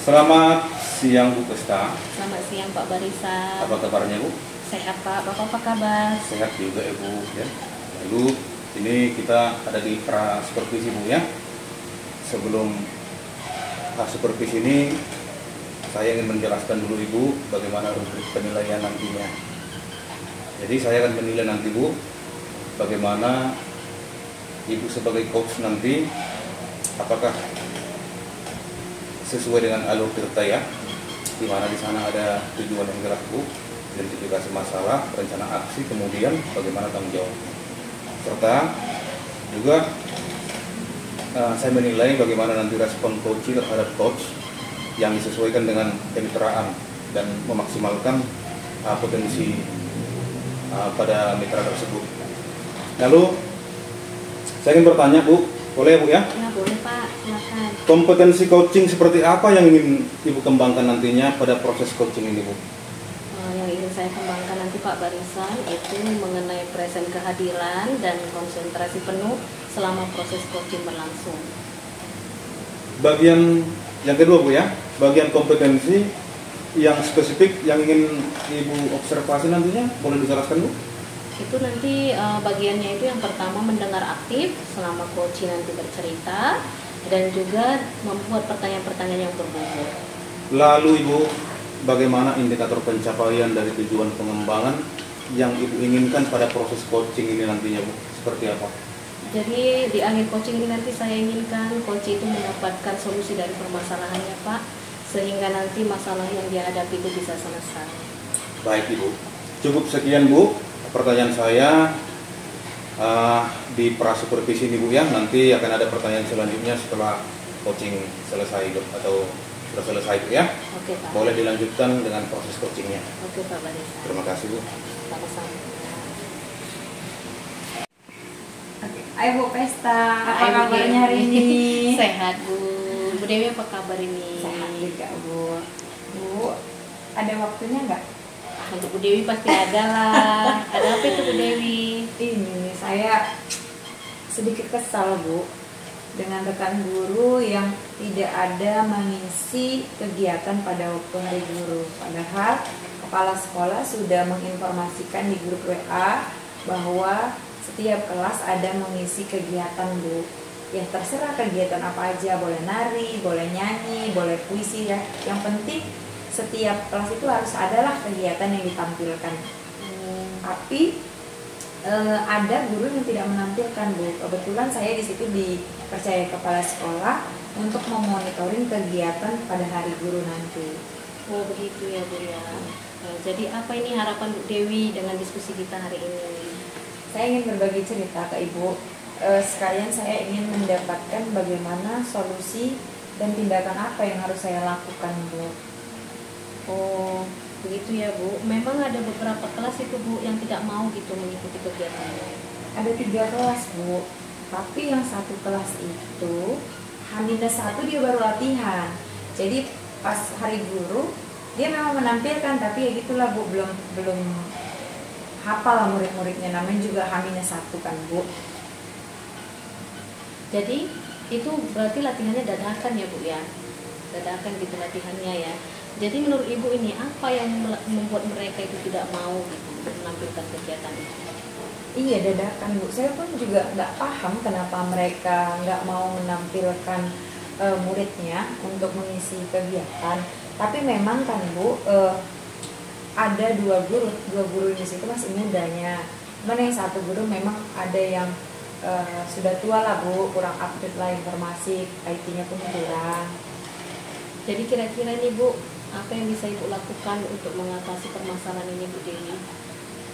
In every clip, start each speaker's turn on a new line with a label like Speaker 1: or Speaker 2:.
Speaker 1: Selamat siang Bu Pesta.
Speaker 2: Selamat siang Pak Barisan.
Speaker 1: Apa kabarnya Bu?
Speaker 2: Sehat Pak, Bapak apa kabar?
Speaker 1: Sehat juga ya Bu. Ya. Lalu ini kita ada di pra supervisi Bu ya. Sebelum supervisi ini saya ingin menjelaskan dulu Ibu bagaimana rubrik penilaian nantinya. Jadi saya akan menilai nanti Bu bagaimana Ibu sebagai coach nanti apakah sesuai dengan alur tirta ya, di mana di sana ada tujuan yang jelas Bu, identifikasi masalah, rencana aksi, kemudian bagaimana tanggung jawab, serta juga saya menilai bagaimana nanti respon coach terhadap coach yang disesuaikan dengan kemitraan dan memaksimalkan potensi pada mitra tersebut. Lalu saya ingin bertanya Bu, boleh Bu ya?
Speaker 2: Ya boleh Pak, silakan.
Speaker 1: Kompetensi coaching seperti apa yang ingin Ibu kembangkan nantinya pada proses coaching ini Bu?
Speaker 2: Yang ingin saya kembangkan nanti Pak Barisan itu mengenai present kehadiran dan konsentrasi penuh selama proses coaching berlangsung.
Speaker 1: Bagian yang kedua Bu ya, bagian kompetensi yang spesifik yang ingin Ibu observasi nantinya, boleh dijelaskan Bu?
Speaker 2: Itu nanti bagiannya itu yang pertama mendengar aktif selama coaching nanti bercerita dan juga membuat pertanyaan-pertanyaan yang berbobot.
Speaker 1: Lalu Ibu, bagaimana indikator pencapaian dari tujuan pengembangan yang Ibu inginkan pada proses coaching ini nantinya Bu? Seperti apa?
Speaker 2: Jadi di akhir coaching ini nanti saya inginkan coach itu mendapatkan solusi dari permasalahannya Pak, sehingga nanti masalah yang dia hadapi itu bisa selesai.
Speaker 1: Baik Ibu, cukup sekian Bu pertanyaan saya di prasupervisi ini Bu ya. Nanti akan ada pertanyaan selanjutnya setelah coaching selesai atau sudah selesai Bu ya.
Speaker 2: Oke Pak.
Speaker 1: Boleh dilanjutkan dengan proses coachingnya.
Speaker 2: Oke Pak Barisan.
Speaker 1: Terima kasih Bu.
Speaker 2: Sama-sama.
Speaker 3: Ayo Bu Pesta, apa
Speaker 2: Hai, Bu
Speaker 3: kabarnya hari
Speaker 2: Dewi.
Speaker 3: ini?
Speaker 2: Sehat Bu. Bu Dewi apa kabar ini?
Speaker 3: Sehat juga Bu. Bu, ada waktunya nggak?
Speaker 2: Untuk Bu Dewi pasti ada lah. Ada apa itu Bu Dewi?
Speaker 3: Ini saya sedikit kesal Bu dengan rekan guru yang tidak ada mengisi kegiatan pada waktu hari guru. Padahal kepala sekolah sudah menginformasikan di grup WA bahwa setiap kelas ada mengisi kegiatan Bu. Ya terserah kegiatan apa aja, boleh nari, boleh nyanyi, boleh puisi ya. Yang penting setiap kelas itu harus adalah kegiatan yang ditampilkan. Tapi ada guru yang tidak menampilkan Bu. Kebetulan saya di situ dipercaya kepala sekolah untuk memonitoring kegiatan pada hari guru nanti.
Speaker 2: Oh begitu ya Bu ya. Jadi apa ini harapan Bu Dewi dengan diskusi kita hari ini?
Speaker 3: Saya ingin berbagi cerita ke Ibu. Sekalian saya ingin mendapatkan bagaimana solusi dan tindakan apa yang harus saya lakukan Bu.
Speaker 2: Oh begitu ya Bu. Memang ada beberapa kelas itu Bu yang tidak mau gitu mengikuti kegiatannya.
Speaker 3: Ada 3 kelas Bu, tapi yang satu kelas itu H-1 dia baru latihan. Jadi pas hari guru dia memang menampilkan, tapi ya gitulah Bu, belum hafal lah murid-muridnya, namanya juga H-1 kan Bu.
Speaker 2: Jadi itu berarti latihannya dadakan ya Bu ya? Dadakan gitu latihannya ya. Jadi menurut Ibu ini apa yang membuat mereka itu tidak mau gitu menampilkan kegiatan itu?
Speaker 3: Iya dadakan Bu, saya pun juga nggak paham kenapa mereka nggak mau menampilkan muridnya untuk mengisi kegiatan. Tapi memang kan Bu, ada dua guru di situ masih mudanya. Cuman yang satu guru memang ada yang sudah tua lah Bu, kurang update lah informasi, IT-nya pun kurang.
Speaker 2: Jadi kira-kira nih Bu, apa yang bisa Ibu lakukan untuk mengatasi permasalahan ini Bu Dewi?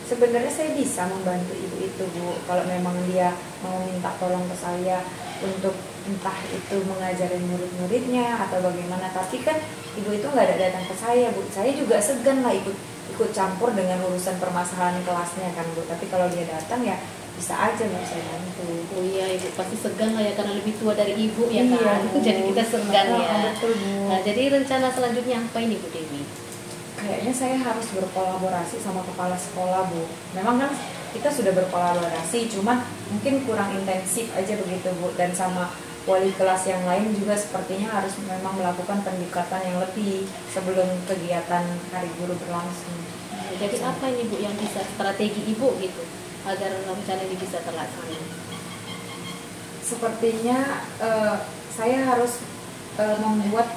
Speaker 3: Sebenarnya saya bisa membantu ibu itu Bu, kalau memang dia mau minta tolong ke saya untuk entah itu mengajarin murid-muridnya atau bagaimana. Tapi kan ibu itu nggak ada datang ke saya Bu, saya juga segan lah ikut campur dengan urusan permasalahan kelasnya kan Bu. Tapi kalau dia datang ya bisa aja Bu, saya bantu.
Speaker 2: Oh iya Ibu pasti segan lah ya karena lebih tua dari Ibu ya
Speaker 3: Iya,
Speaker 2: kan.
Speaker 3: Bu.
Speaker 2: Jadi kita segan ya.
Speaker 3: Betul Bu.
Speaker 2: Nah, jadi rencana selanjutnya apa ini Bu Dewi?
Speaker 3: Kayaknya saya harus berkolaborasi sama kepala sekolah Bu. Memang kan kita sudah berkolaborasi, cuman mungkin kurang intensif aja begitu Bu. Dan sama wali kelas yang lain juga sepertinya harus memang melakukan pendekatan yang lebih sebelum kegiatan Hari Guru berlangsung.
Speaker 2: Jadi apa ini Bu yang bisa strategi Ibu gitu agar rencana ini bisa terlaksana?
Speaker 3: Sepertinya saya harus membuat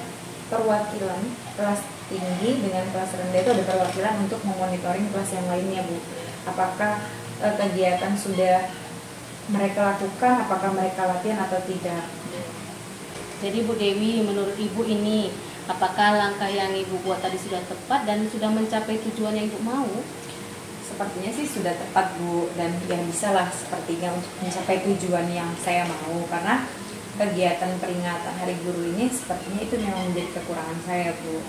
Speaker 3: perwakilan kelas tinggi dengan kelas rendah, itu ada perwakilan untuk memonitoring kelas yang lainnya Bu. Apakah kegiatan sudah mereka lakukan, apakah mereka latihan atau tidak.
Speaker 2: Jadi Bu Dewi, menurut Ibu ini apakah langkah yang Ibu buat tadi sudah tepat dan sudah mencapai tujuan yang Ibu mau?
Speaker 3: Sepertinya sih sudah tepat Bu, dan yang bisa lah sepertinya untuk mencapai tujuan yang saya mau, karena kegiatan peringatan Hari Guru ini sepertinya itu memang menjadi kekurangan saya Bu.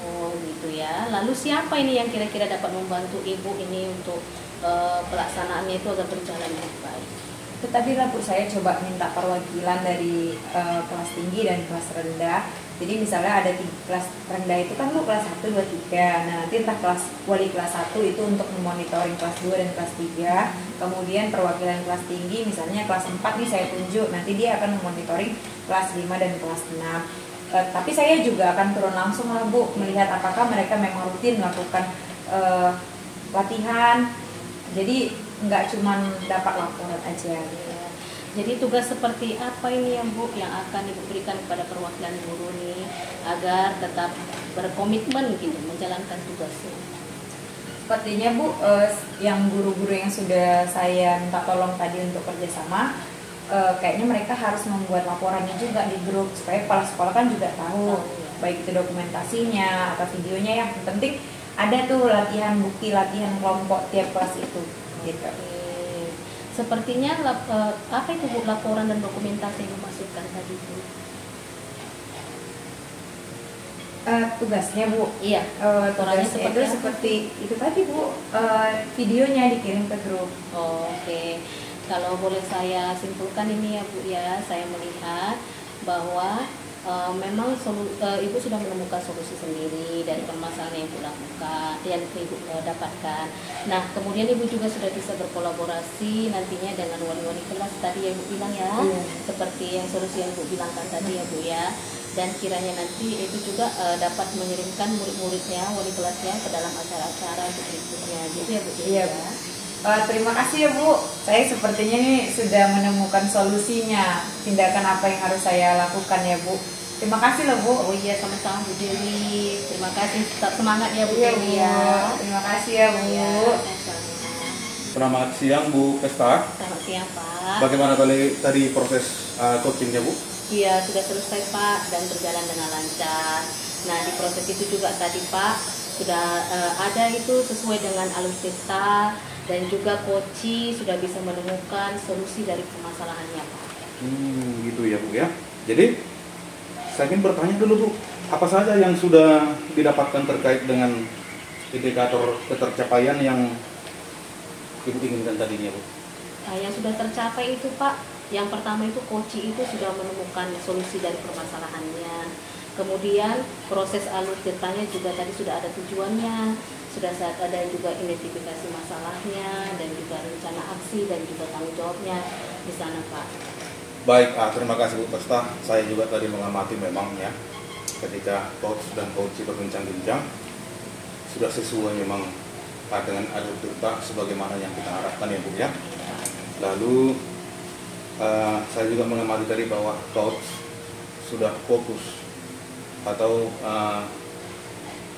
Speaker 2: Oh gitu ya. Lalu siapa ini yang kira-kira dapat membantu Ibu ini untuk pelaksanaannya itu agar berjalan dengan baik?
Speaker 3: Itu tadi lah Bu, saya coba minta perwakilan dari kelas tinggi dan kelas rendah. Jadi misalnya ada kelas rendah itu kan Bu kelas 1, 2, 3. Nah nanti entah kelas wali kelas 1 itu untuk memonitoring kelas 2 dan kelas 3. Kemudian perwakilan kelas tinggi misalnya kelas 4 nih saya tunjuk, nanti dia akan memonitoring kelas 5 dan kelas 6. Tapi saya juga akan turun langsung lah Bu, melihat apakah mereka memang rutin melakukan latihan. Jadi nggak cuma dapat laporan aja gitu.
Speaker 2: Jadi tugas seperti apa ini yang Bu yang akan Ibu berikan kepada perwakilan guru nih agar tetap berkomitmen gitu menjalankan tugasnya?
Speaker 3: Sepertinya Bu, yang guru-guru yang sudah saya minta tolong tadi untuk kerjasama, kayaknya mereka harus membuat laporannya juga di grup supaya kepala sekolah kan juga tahu, baik itu dokumentasinya atau videonya, yang penting ada tuh latihan bukti, latihan kelompok tiap kelas itu gitu.
Speaker 2: Sepertinya apa itu Bu laporan dan dokumentasi yang dimaksudkan tadi Bu?
Speaker 3: Tugasnya Bu,
Speaker 2: Iya,
Speaker 3: tugasnya itu seperti itu tadi Bu, videonya dikirim ke grup.
Speaker 2: Oke. Kalau boleh saya simpulkan ini ya Bu ya, saya melihat bahwa memang Ibu sudah menemukan solusi sendiri dari permasalahan yang Ibu lakukan, yang Ibu dapatkan. Nah, kemudian Ibu juga sudah bisa berkolaborasi nantinya dengan wali-wali kelas tadi yang Ibu bilang ya, seperti yang solusi yang Ibu bilangkan tadi ya Bu ya. Dan kiranya nanti itu juga dapat mengirimkan murid-muridnya, wali kelasnya ke dalam acara-acara berikutnya. Gitu ya Bu.
Speaker 3: Iya Bu. Terima kasih ya Bu, saya sepertinya nih sudah menemukan solusinya, tindakan apa yang harus saya lakukan ya Bu. Terima kasih loh Bu.
Speaker 2: Oh iya, sama-sama Bu Dewi. Terima kasih, tetap semangat ya Bu
Speaker 3: Iya,
Speaker 2: Dewi
Speaker 3: Bu.
Speaker 2: ya.
Speaker 3: Terima kasih ya Bu.
Speaker 2: Iya,
Speaker 1: Selamat siang Bu Pesta.
Speaker 2: selamat siang Pak.
Speaker 1: Bagaimana tadi proses coachingnya Bu?
Speaker 2: Iya, sudah selesai Pak dan berjalan dengan lancar. Nah, di proses itu juga tadi Pak sudah ada itu sesuai dengan alutsista dan juga coachi sudah bisa menemukan solusi dari permasalahannya Pak.
Speaker 1: Gitu ya Bu ya. Jadi saya ingin bertanya dulu Bu, apa saja yang sudah didapatkan terkait dengan indikator ketercapaian yang Ibu inginkan tadinya Bu?
Speaker 2: Nah, yang sudah tercapai itu Pak, yang pertama itu coachi itu sudah menemukan solusi dari permasalahannya. Kemudian proses alutsistanya juga tadi sudah ada tujuannya, sudah ada juga identifikasi masalahnya dan juga rencana aksi dan juga tanggung jawabnya di sana Pak.
Speaker 1: Baik, terima kasih Bu Pesta. Saya juga tadi mengamati memang ya, ketika coach dan coachi berbincang-bincang sudah sesuai memang dengan alutsista sebagaimana yang kita harapkan ya Bu ya. Lalu saya juga mengamati tadi bahwa coach sudah fokus atau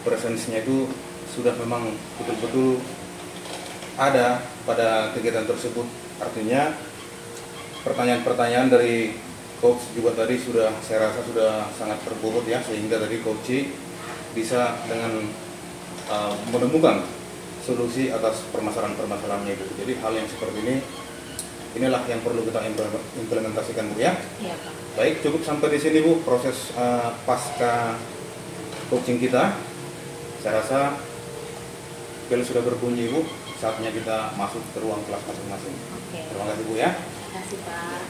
Speaker 1: presensinya itu sudah memang betul-betul ada pada kegiatan tersebut. Artinya pertanyaan-pertanyaan dari coach juga tadi sudah, saya rasa sudah sangat terbobot ya, sehingga tadi coach bisa dengan menemukan solusi atas permasalahan-permasalahannya itu. Jadi hal yang seperti ini, inilah yang perlu kita implementasikan Bu ya.
Speaker 2: Iya Pak.
Speaker 1: Baik, cukup sampai di sini Bu proses pasca coaching kita. Saya rasa bel sudah berbunyi Bu, saatnya kita masuk ke ruang kelas masing-masing.
Speaker 2: Oke.
Speaker 1: Terima kasih Bu ya.
Speaker 2: Terima kasih Pak.